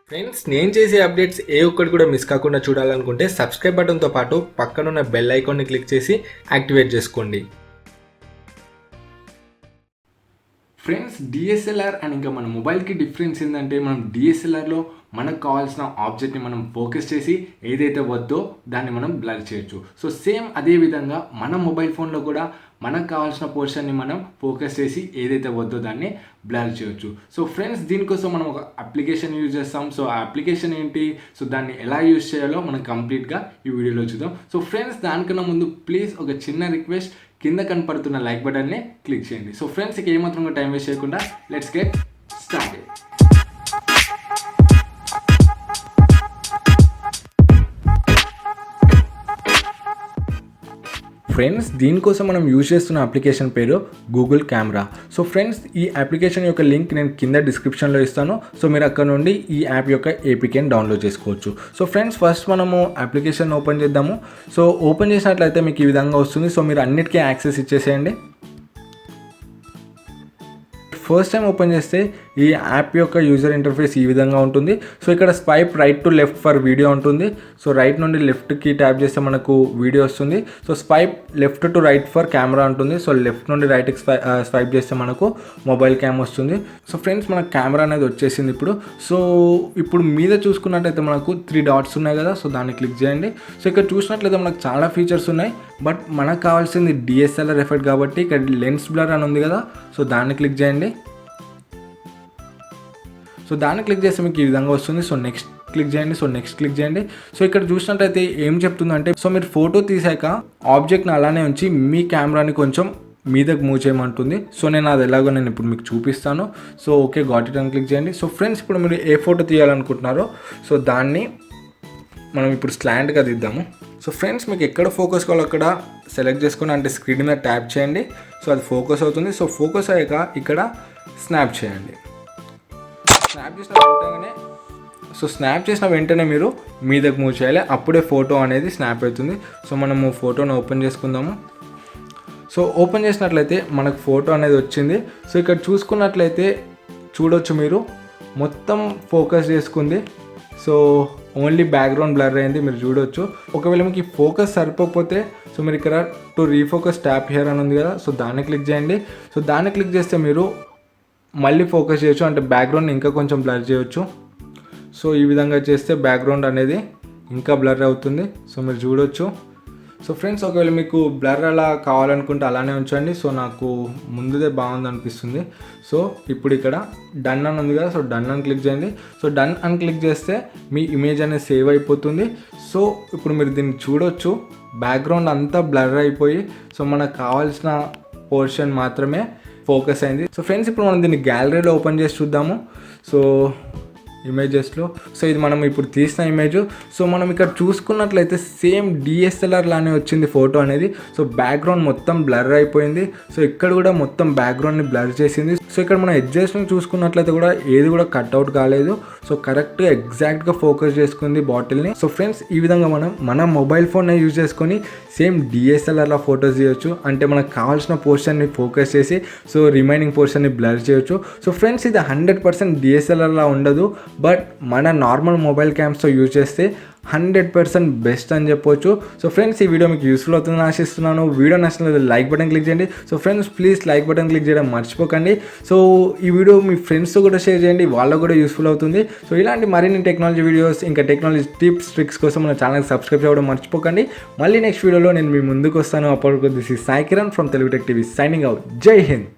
Friends, నేను చేసే updates ఏ ఒక్కటి కూడా మిస్ కాకుండా చూడాలనుకుంటే సబ్స్క్రైబ్ బటన్తో పాటు పక్కనున్న బెల్ ఐకాన్ని క్లిక్ చేసి యాక్టివేట్ చేసుకోండి. ఫ్రెండ్స్, డిఎస్ఎల్ఆర్ అండ్ ఇంకా మన మొబైల్కి డిఫరెన్స్ ఏంటంటే మనం డిఎస్ఎల్ఆర్లో మనకు కావాల్సిన ఆబ్జెక్ట్ని మనం ఫోకస్ చేసి ఏదైతే వద్దో దాన్ని మనం బ్లర్ చేయొచ్చు. సో సేమ్ అదే విధంగా మన మొబైల్ ఫోన్లో కూడా మనకు కావాల్సిన పోర్షన్ని మనం ఫోకస్ చేసి ఏదైతే వద్దో దాన్ని బ్లర్ చేయొచ్చు. సో ఫ్రెండ్స్, దీనికోసం మనం ఒక అప్లికేషన్ యూజ్ చేస్తాం. సో ఆ అప్లికేషన్ ఏంటి, సో దాన్ని ఎలా యూజ్ చేయాలో మనం కంప్లీట్గా ఈ వీడియోలో చూద్దాం. సో ఫ్రెండ్స్, దానికన్నా ముందు ప్లీజ్ ఒక చిన్న రిక్వెస్ట్, కింద కనపడుతున్న లైక్ బటన్ని క్లిక్ చేయండి. సో ఫ్రెండ్స్, ఇక ఏమాత్రం టైం వేస్ట్ చేయకుండా లెట్స్ గెట్ స్టార్టెడ్. ఫ్రెండ్స్, దీనికోసం మనం యూజ్ చేస్తున్న అప్లికేషన్ పేరు గూగుల్ కెమెరా. సో ఫ్రెండ్స్, ఈ అప్లికేషన్ యొక్క లింక్ నేను కింద డిస్క్రిప్షన్లో ఇస్తాను. సో మీరు అక్కడ నుండి ఈ యాప్ యొక్క ఏపీకేని డౌన్లోడ్ చేసుకోవచ్చు. సో ఫ్రెండ్స్, ఫస్ట్ మనము అప్లికేషన్ ఓపెన్ చేద్దాము. సో ఓపెన్ చేసినట్లయితే మీకు ఈ విధంగా వస్తుంది. సో మీరు అన్నిటికీ యాక్సెస్ ఇచ్చేసేయండి. ఫస్ట్ టైం ఓపెన్ చేస్తే ఈ యాప్ యొక్క యూజర్ ఇంటర్ఫేస్ ఈ విధంగా ఉంటుంది. సో ఇక్కడ swipe right to left for video ఉంటుంది. సో రైట్ నుండి లెఫ్ట్కి ట్యాప్ చేస్తే మనకు వీడియో వస్తుంది. So swipe left to right for camera ఉంటుంది. సో లెఫ్ట్ నుండి రైట్కి స్వైప్ చేస్తే మనకు మొబైల్ క్యామ్ వస్తుంది. సో ఫ్రెండ్స్, మనకు కెమెరా అనేది వచ్చేసింది ఇప్పుడు. సో ఇప్పుడు మీద చూసుకున్నట్లయితే మనకు 3 డాట్స్ ఉన్నాయి కదా, సో దాన్ని క్లిక్ చేయండి. సో ఇక్కడ చూసినట్లయితే మనకు చాలా ఫీచర్స్ ఉన్నాయి, బట్ మనకు కావాల్సింది డిఎస్ఎల్ఆర్ ఎఫెక్ట్ కాబట్టి ఇక్కడ లెన్స్ బ్లర్ అని ఉంది కదా, సో దాన్ని క్లిక్ చేయండి. సో దాన్ని క్లిక్ చేస్తే మీకు ఈ విధంగా వస్తుంది. సో నెక్స్ట్ క్లిక్ చేయండి. సో నెక్స్ట్ క్లిక్ చేయండి. సో ఇక్కడ చూసినట్టయితే ఏం చెప్తుందంటే, సో మీరు ఫోటో తీసాక ఆబ్జెక్ట్ని అలానే ఉంచి మీ కెమెరాని కొంచెం మీదకు మూవ్ చేయమంటుంది. సో నేను అది ఎలాగో నేను ఇప్పుడు మీకు చూపిస్తాను. సో ఓకే, గాట్ ఇట్ అని క్లిక్ చేయండి. సో ఫ్రెండ్స్, ఇప్పుడు మీరు ఏ ఫోటో తీయాలనుకుంటున్నారో సో దాన్ని మనం ఇప్పుడు స్లాంట్గా తీద్దాము. సో ఫ్రెండ్స్, మీకు ఎక్కడ ఫోకస్ కావాలో అక్కడ సెలెక్ట్ చేసుకొని అంటే స్క్రీన్ మీద ట్యాప్ చేయండి. సో అది ఫోకస్ అవుతుంది. సో ఫోకస్ అయ్యాక ఇక్కడ స్నాప్ చేయండి. స్నాప్ చేసిన వెంటనే మీరు మీదకు మూవ్ చేయాలి, అప్పుడే ఫోటో అనేది స్నాప్ అవుతుంది. సో మనము ఫోటోను ఓపెన్ చేసుకుందాము. సో ఓపెన్ చేసినట్లయితే మనకు ఫోటో అనేది వచ్చింది. సో ఇక్కడ చూసుకున్నట్లయితే చూడొచ్చు, మీరు మొత్తం ఫోకస్ చేసుకుంది. సో ఓన్లీ బ్యాక్గ్రౌండ్ బ్లర్ అయింది, మీరు చూడొచ్చు. ఒకవేళ మీకు ఈ ఫోకస్ సరిపోకపోతే సో మీరు ఇక్కడ టు రీఫోకస్ ట్యాప్ హియర్ అని ఉంది కదా, సో దాన్ని క్లిక్ చేయండి. సో దాన్ని క్లిక్ చేస్తే మీరు మళ్ళీ ఫోకస్ చేయొచ్చు, అంటే బ్యాక్గ్రౌండ్ ఇంకా కొంచెం బ్లర్ చేయొచ్చు. సో ఈ విధంగా చేస్తే బ్యాక్గ్రౌండ్ అనేది ఇంకా బ్లర్ అవుతుంది. సో మీరు చూడొచ్చు. సో ఫ్రెండ్స్, ఒకవేళ మీకు బ్లర్ అలా కావాలనుకుంటే అలానే ఉంచండి. సో నాకు ముందుదే బాగుంది అనిపిస్తుంది. సో ఇప్పుడు ఇక్కడ డన్ అని ఉంది కదా, సో డన్ అని క్లిక్ చేయండి. సో డన్ అని క్లిక్ చేస్తే మీ ఇమేజ్ అనేది సేవ్ అయిపోతుంది. సో ఇప్పుడు మీరు దీన్ని చూడొచ్చు, బ్యాక్గ్రౌండ్ అంతా బ్లర్ అయిపోయి సో మనకు కావాల్సిన పోర్షన్ మాత్రమే ఫోకస్ అయింది. సో ఫ్రెండ్స్, ఇప్పుడు మనం దీన్ని గ్యాలరీలో ఓపెన్ చేసి చూద్దాము. సో ఇమేజెస్లో సో ఇది మనం ఇప్పుడు తీసిన ఇమేజ్. సో మనం ఇక్కడ చూసుకున్నట్లయితే సేమ్ డిఎస్ఎల్ఆర్ లానే వచ్చింది ఫోటో అనేది. సో బ్యాక్గ్రౌండ్ మొత్తం బ్లర్ అయిపోయింది. సో ఇక్కడ కూడా మొత్తం బ్యాక్గ్రౌండ్ని బ్లర్ చేసింది. సో ఇక్కడ మనం ఎడ్జెస్ని చూసుకున్నట్లయితే కూడా ఏది కూడా కట్అవుట్ కాలేదు. సో కరెక్ట్గా ఎగ్జాక్ట్గా ఫోకస్ చేసుకుంది బాటిల్ని. సో ఫ్రెండ్స్, ఈ విధంగా మనం మన మొబైల్ ఫోన్ని యూజ్ చేసుకొని సేమ్ డిఎస్ఎల్ఆర్లో ఫొటోస్ తీయొచ్చు, అంటే మనకు కావాల్సిన పోర్షన్ని ఫోకస్ చేసి సో రిమైనింగ్ పోర్షన్ని బ్లర్ చేయొచ్చు. సో ఫ్రెండ్స్, ఇది 100% డిఎస్ఎల్ఆర్లా ఉండదు, బట్ మన నార్మల్ మొబైల్ క్యామ్స్తో యూజ్ చేస్తే 100% బెస్ట్ అని చెప్పొచ్చు. సో ఫ్రెండ్స్, ఈ వీడియో మీకు యూస్ఫుల్ అవుతుందని ఆశిస్తున్నాను. వీడియో నచ్చినట్లయితే లైక్ బటన్ క్లిక్ చేయండి. So friends, please like button click చేయడం మర్చిపోకండి. సో ఈ వీడియో మీ ఫ్రెండ్స్తో కూడా షేర్ చేయండి, వాళ్ళకు కూడా యూస్ఫుల్ అవుతుంది. సో ఇలాంటి మరిన్ని టెక్నాలజీ వీడియోస్ ఇంకా టెక్నాలజీ టిప్స్ ట్రిక్స్ కోసం మన ఛానల్కి సబ్స్క్రైబ్ చేయడం మర్చిపోకండి. మళ్ళీ నెక్స్ట్ వీడియోలో నేను మీ ముందుకు వస్తాను. అప్పటికి this is Sai Kiran from Telugu tech TV signing out. జై హింద్.